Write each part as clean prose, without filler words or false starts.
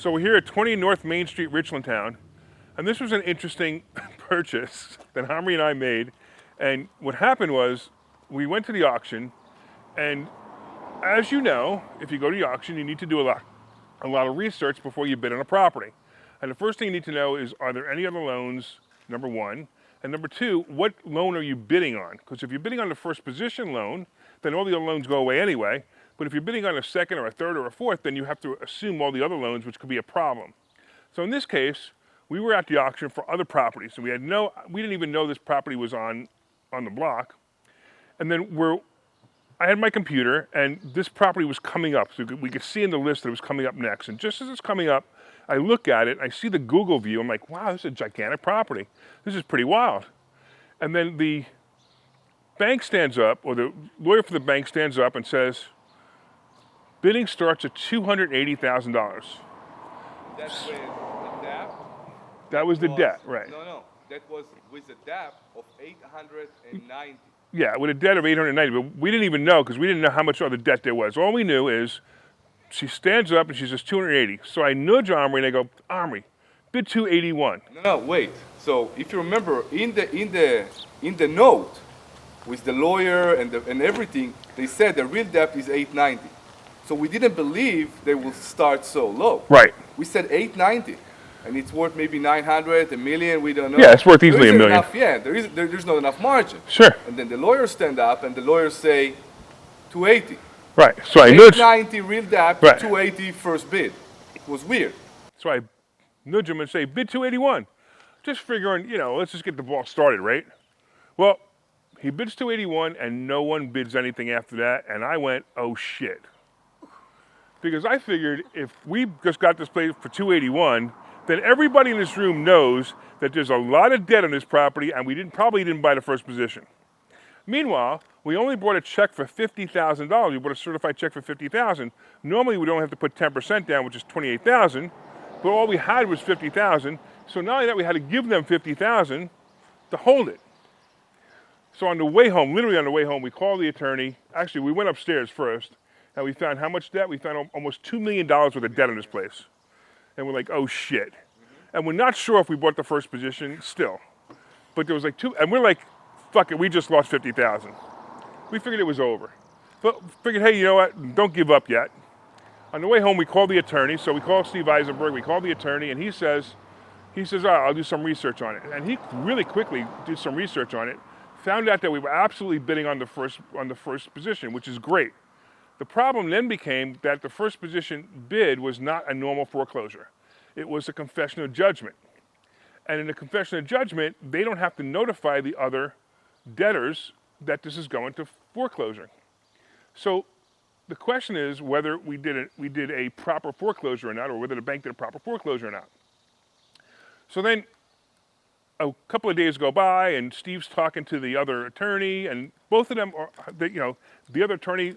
So we're here at 20 North Main Street, Richland Town, and this was an interesting purchase that Hamri and I made. And what happened was, we went to the auction, and as you know, if you go to the auction, you need to do a lot of research before you bid on a property. And the first thing you need to know is, are there any other loans, number one? And number two, what loan are you bidding on? Because if you're bidding on the first position loan, then all the other loans go away anyway. But if you're bidding on a second or a third or a fourth, then you have to assume all the other loans, which could be a problem. So in this case, we were at the auction for other properties, and we didn't even know this property was on the block. And then I had my computer, and this property was coming up. So we could see in the list that it was coming up next. And just as it's coming up, I look at it, I see the Google view. I'm like, wow, this is a gigantic property. This is pretty wild. And then the bank stands up, or the lawyer for the bank stands up and says, bidding starts at $280,000. That's with the DAP? That was the debt, right. No. That was with the DAP of 890. Yeah, with a debt of 890, but we didn't even know because we didn't know how much other debt there was. All we knew is she stands up and she says 280. So I nudge Omri and I go, Omri, bid 281. No, wait. So if you remember, in the note with the lawyer and everything, they said the real debt is 890. So we didn't believe they will start so low. Right. We said 890, and it's worth maybe 900, a million. We don't know. Yeah, it's worth easily a million. There's not enough margin. Sure. And then the lawyers stand up, and the lawyers say 280. Right. So I nudge. 890 real debt, Right. 280 first bid. It was weird. So I nudge him and say, bid 281. Just figuring, let's just get the ball started, right? Well, he bids 281, and no one bids anything after that. And I went, oh shit. Because I figured if we just got this place for 281, then everybody in this room knows that there's a lot of debt on this property, and we probably didn't buy the first position. Meanwhile, we only bought a check for $50,000. We bought a certified check for $50,000. Normally, we don't have to put 10% down, which is $28,000, but all we had was $50,000. So not only that, we had to give them $50,000 to hold it. So on the way home, literally on the way home, we called the attorney. Actually, we went upstairs first. And we found how much debt? We found almost $2 million worth of debt in this place. And we're like, oh shit. And we're not sure if we bought the first position still. But there was like and we're like, fuck it, we just lost $50,000. We figured it was over. But figured, hey, you know what? Don't give up yet. On the way home, we called the attorney. So we called Steve Eisenberg, we called the attorney, and he says, all right, I'll do some research on it. And he really quickly did some research on it, found out that we were absolutely bidding on the first position, which is great. The problem then became that the first position bid was not a normal foreclosure. It was a confession of judgment. And in a confession of judgment, they don't have to notify the other debtors that this is going to foreclosure. So the question is whether we did a proper foreclosure or not, or whether the bank did a proper foreclosure or not. So then a couple of days go by, and Steve's talking to the other attorney, and both of them are, the other attorney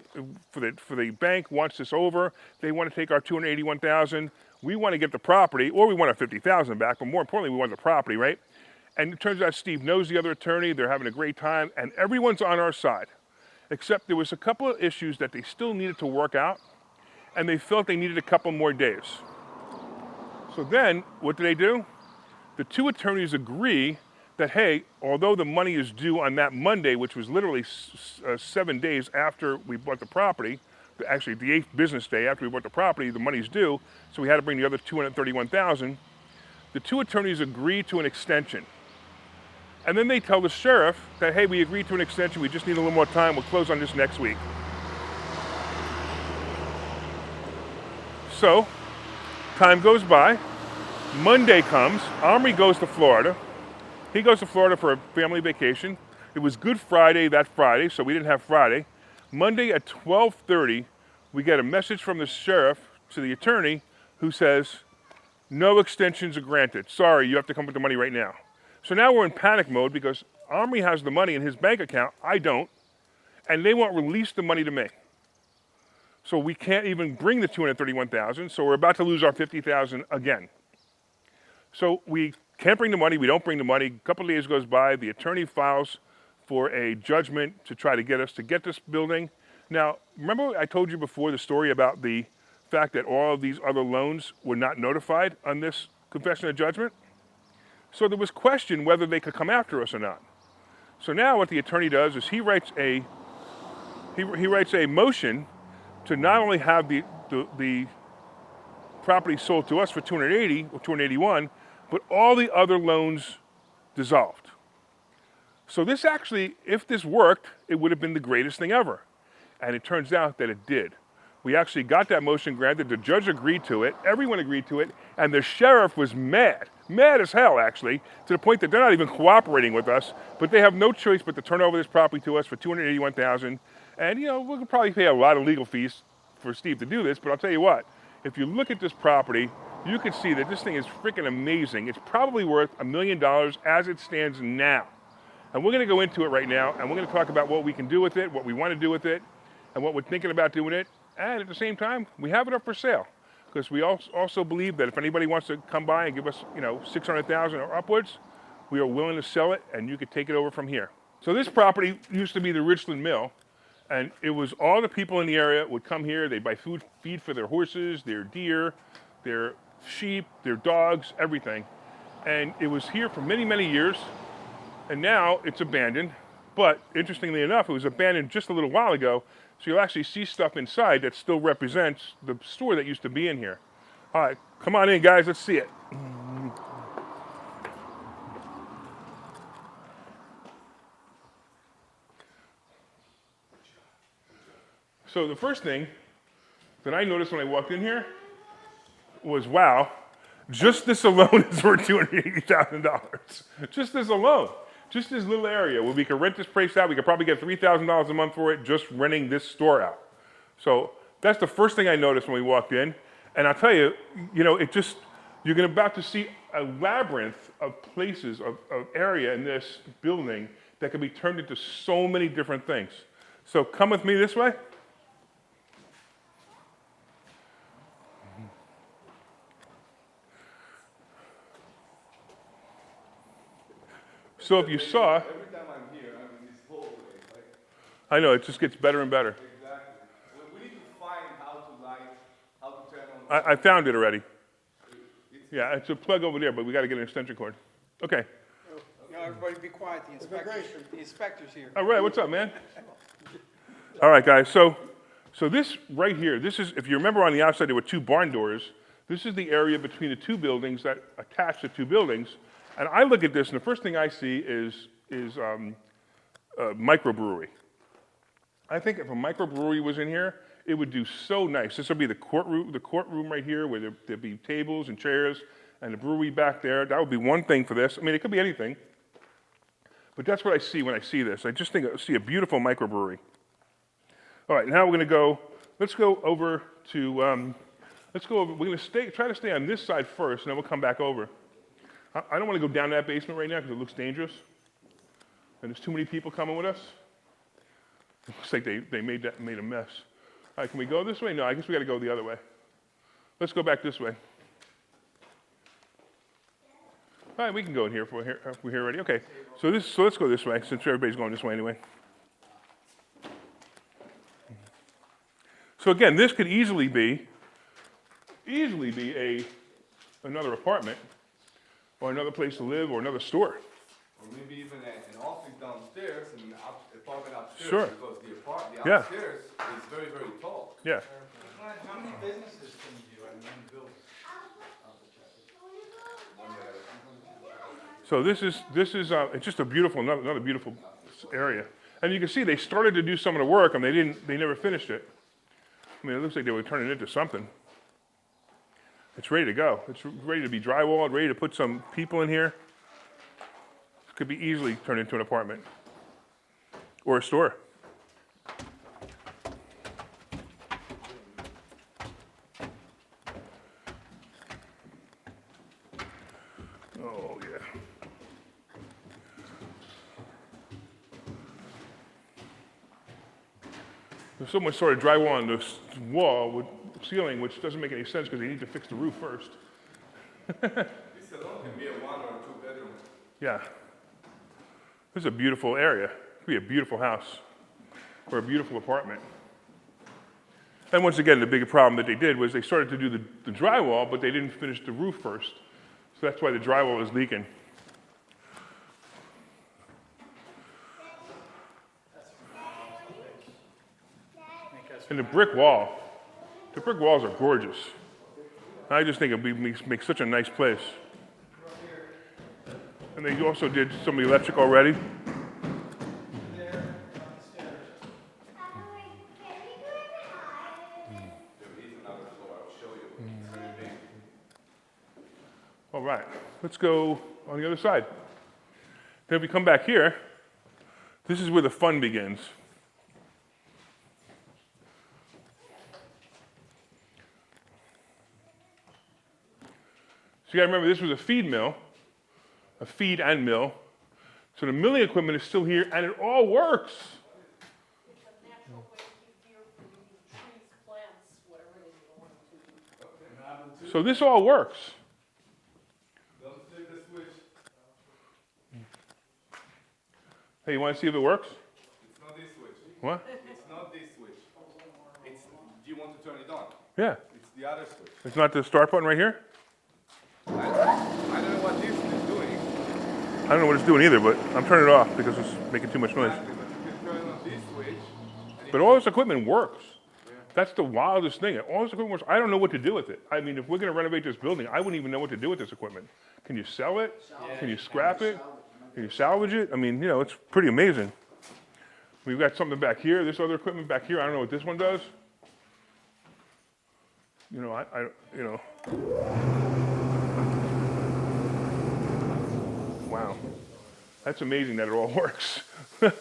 for the bank wants this over. They want to take our $281,000. We want to get the property, or we want our $50,000 back, but more importantly, we want the property, right? And it turns out Steve knows the other attorney. They're having a great time, and everyone's on our side, except there was a couple of issues that they still needed to work out, and they felt they needed a couple more days. So then, what do? The two attorneys agree that, hey, although the money is due on that Monday, which was literally 7 days after we bought the property, actually the 8th business day after we bought the property, the money's due, so we had to bring the other $231,000. The two attorneys agree to an extension. And then they tell the sheriff that, hey, we agreed to an extension, we just need a little more time, we'll close on this next week. So, time goes by, Monday comes, Omri goes to Florida. He goes to Florida for a family vacation. It was Good Friday that Friday, so we didn't have Friday. Monday at 12:30, we get a message from the sheriff to the attorney who says, no extensions are granted. Sorry, you have to come with the money right now. So now we're in panic mode because Omri has the money in his bank account, I don't, and they won't release the money to me. So we can't even bring the $231,000, so we're about to lose our $50,000 again. So we can't bring the money, we don't bring the money. A couple of days goes by, the attorney files for a judgment to try to get us to get this building. Now, remember I told you before the story about the fact that all of these other loans were not notified on this confession of judgment. So there was question whether they could come after us or not. So now what the attorney does is he writes a motion to not only have the property sold to us for 280 or 281, but all the other loans dissolved. So this actually, if this worked, it would have been the greatest thing ever. And it turns out that it did. We actually got that motion granted. The judge agreed to it. Everyone agreed to it. And the sheriff was mad as hell, actually, to the point that they're not even cooperating with us. But they have no choice but to turn over this property to us for $281,000. And, we could probably pay a lot of legal fees for Steve to do this. But I'll tell you what, if you look at this property, you can see that this thing is freaking amazing. It's probably worth $1 million as it stands now. And we're going to go into it right now, and we're going to talk about what we can do with it, what we want to do with it, and what we're thinking about doing it. And at the same time, we have it up for sale because we also believe that if anybody wants to come by and give us, $600,000 or upwards, we are willing to sell it, and you could take it over from here. So this property used to be the Richland Mill, and it was all the people in the area would come here. They'd buy feed for their horses, their deer, their sheep, their dogs, everything. And it was here for many, many years, and now it's abandoned. But interestingly enough, it was abandoned just a little while ago. So you'll actually see stuff inside that still represents the store that used to be in here. All right, come on in, guys. Let's see it. So the first thing that I noticed when I walked in here was, wow, just this alone is worth $280,000. Just this alone. Just this little area where we could rent this place out. We could probably get $3,000 a month for it just renting this store out. So that's the first thing I noticed when we walked in. And I'll tell you, you're about to see a labyrinth of places, of area in this building that can be turned into so many different things. So come with me this way. So if you saw, Every time I'm here, I'm in this hallway. I know, it just gets better and better. Exactly. We need to find how to light, how to turn on. I found it already. Yeah, it's a plug over there, but we got to get an extension cord. Okay. Now everybody be quiet, the inspector's here. All right, what's up, man? All right, guys, so this right here, this is, if you remember on the outside there were two barn doors. This is the area between the two buildings that attach the two buildings. And I look at this, and the first thing I see is a microbrewery. I think if a microbrewery was in here, it would do so nice. This would be the courtroom right here, where there'd be tables and chairs, and the brewery back there. That would be one thing for this. I mean, it could be anything, but that's what I see when I see this. I just think I see a beautiful microbrewery. All right, now we're going to go. Let's go over to. We're going to try to stay on this side first, and then we'll come back over. I don't want to go down that basement right now because it looks dangerous. And there's too many people coming with us. It looks like they made a mess. All right, can we go this way? No, I guess we got to go the other way. Let's go back this way. All right, we can go in here if we're here already. Okay, so let's go this way since everybody's going this way anyway. So again, this could easily be another apartment, or another place to live, or another store. Or maybe even an office downstairs and an apartment upstairs. Sure. Because the upstairs is very, very tall. Yeah. How many businesses can you do in one building? So this is it's just a beautiful, another beautiful area. And you can see they started to do some of the work, and they never finished it. I mean, it looks like they were turning it into something. It's ready to go. It's ready to be drywalled, ready to put some people in here. It could be easily turned into an apartment or a store. Oh, yeah. If someone started drywalling this wall with ceiling, which doesn't make any sense because they need to fix the roof first. This alone can be a 1 or 2 bedroom. Yeah. This is a beautiful area. It could be a beautiful house or a beautiful apartment. And once again, the big problem that they did was they started to do the drywall, but they didn't finish the roof first. So that's why the drywall is leaking. And the brick walls are gorgeous. I just think it makes such a nice place. And they also did some of the electric already. All right, let's go on the other side. Then if we come back here, this is where the fun begins. So you gotta remember this was a feed mill, a feed and mill. So the milling equipment is still here and it all works. It's a natural way to keep deer from eating trees, plants, whatever they want to. So this all works. Hey, you want to see if it works? It's not this switch. What? It's not this switch. It's, do you want to turn it on? Yeah. It's the other switch. It's not the start button right here? I don't know what this is doing. I don't know what it's doing either, but I'm turning it off because it's making too much noise. Exactly, but you can turn on this switch. But all this equipment works. That's the wildest thing. All this equipment works. I don't know what to do with it. I mean, if we're going to renovate this building, I wouldn't even know what to do with this equipment. Can you sell it? Can you scrap it? Can you salvage it? I mean, it's pretty amazing. We've got something back here. This other equipment back here. I don't know what this one does. Wow. That's amazing that it all works. I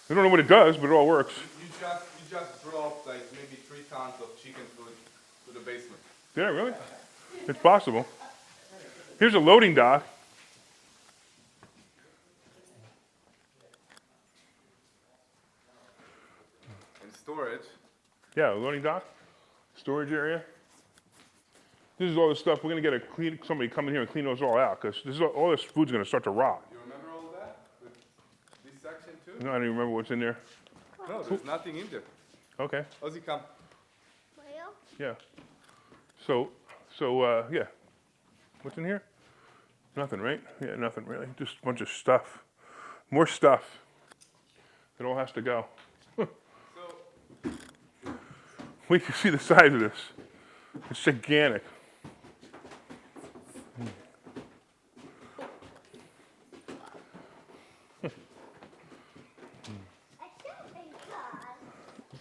don't know what it does, but it all works. You just dropped like maybe 3 tons of chicken to the basement. Did I really? It's possible. Here's a loading dock. And storage. Yeah, a loading dock, storage area. This is all the stuff. We're gonna get somebody come in here and clean those all out because all this food's gonna start to rot. You remember all that? This section too? No, I don't even remember what's in there. No, there's nothing in there. Okay. Ozzy, come. Yeah. So yeah. What's in here? Nothing, right? Yeah, nothing really. Just a bunch of stuff. More stuff. It all has to go. We can see the size of this. It's gigantic.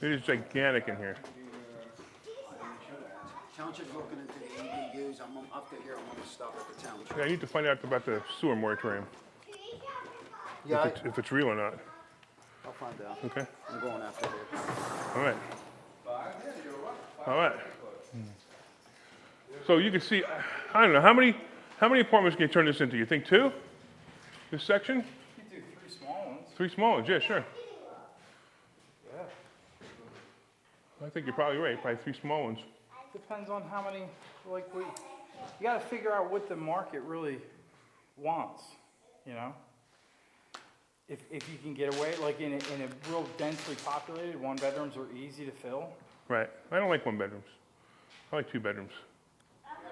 It is gigantic in here. Township's looking into the ADUs. I'm up to here. I'm going to stop at the township. Yeah, I need to find out about the sewer moratorium. Yeah, If it's real or not. I'll find out. Okay. I'm going after it. All right. All right. So you can see, I don't know, how many apartments can you turn this into? You think 2? This section? You do 3 small ones. 3 small ones, yeah, sure. I think you're probably right, probably 3 small ones. Depends on how many, you gotta figure out what the market really wants, If you can get away, like in a real densely populated, 1-bedrooms are easy to fill. Right. I don't like 1 bedrooms. I like 2 bedrooms.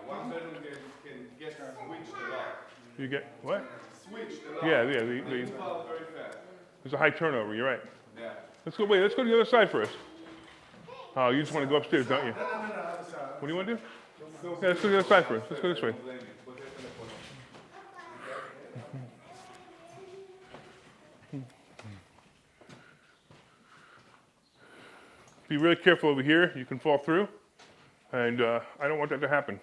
1 bedroom can get switched a lot. You get, what? Switched a lot. Yeah. They move out very fast. There's a high turnover, you're right. Yeah. Let's go to the other side first. Oh, you just want to go upstairs, don't you? What do you want to do? Yeah, let's go to the other side first. Let's go this way. Be really careful over here. You can fall through. And I don't want that to happen.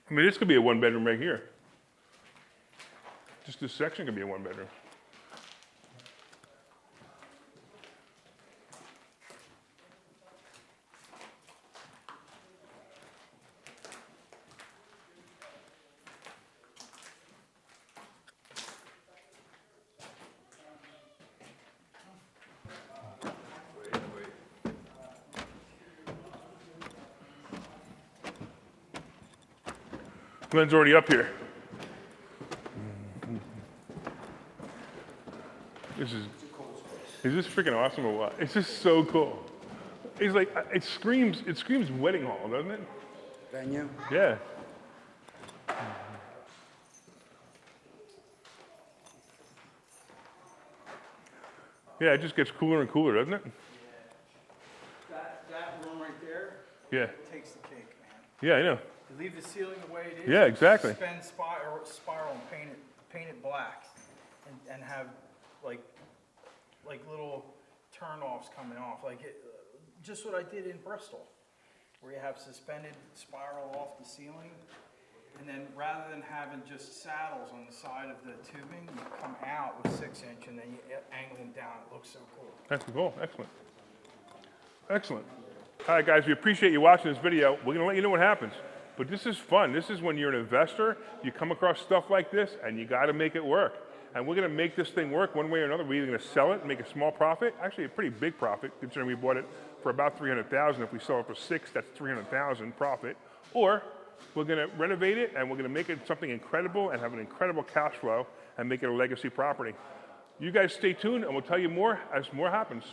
I mean, this could be a 1-bedroom right here. Just this section could be a 1-bedroom. Glenn's already up here. This is Is this freaking awesome or what? It's just so cool. It's like, it screams wedding hall, doesn't it? Venue? Yeah. Yeah, it just gets cooler and cooler, doesn't it? That room right there Yeah. takes the cake, man. Yeah, I know. You leave the ceiling the way it is. Yeah, exactly. Spend spiral and paint it black, and have like little turn-offs coming off, just what I did in Bristol, where you have suspended spiral off the ceiling, and then rather than having just saddles on the side of the tubing, you come out with 6-inch and then you angle them down. It looks so cool. That's cool. Excellent. Excellent. All right, guys, we appreciate you watching this video. We're going to let you know what happens. But this is fun. This is when you're an investor, you come across stuff like this, and you got to make it work. And we're going to make this thing work one way or another. We're either going to sell it and make a small profit, actually a pretty big profit, considering we bought it for about $300,000. If we sell it for $6, that's $300,000 profit. Or we're going to renovate it, and we're going to make it something incredible and have an incredible cash flow and make it a legacy property. You guys stay tuned, and we'll tell you more as more happens.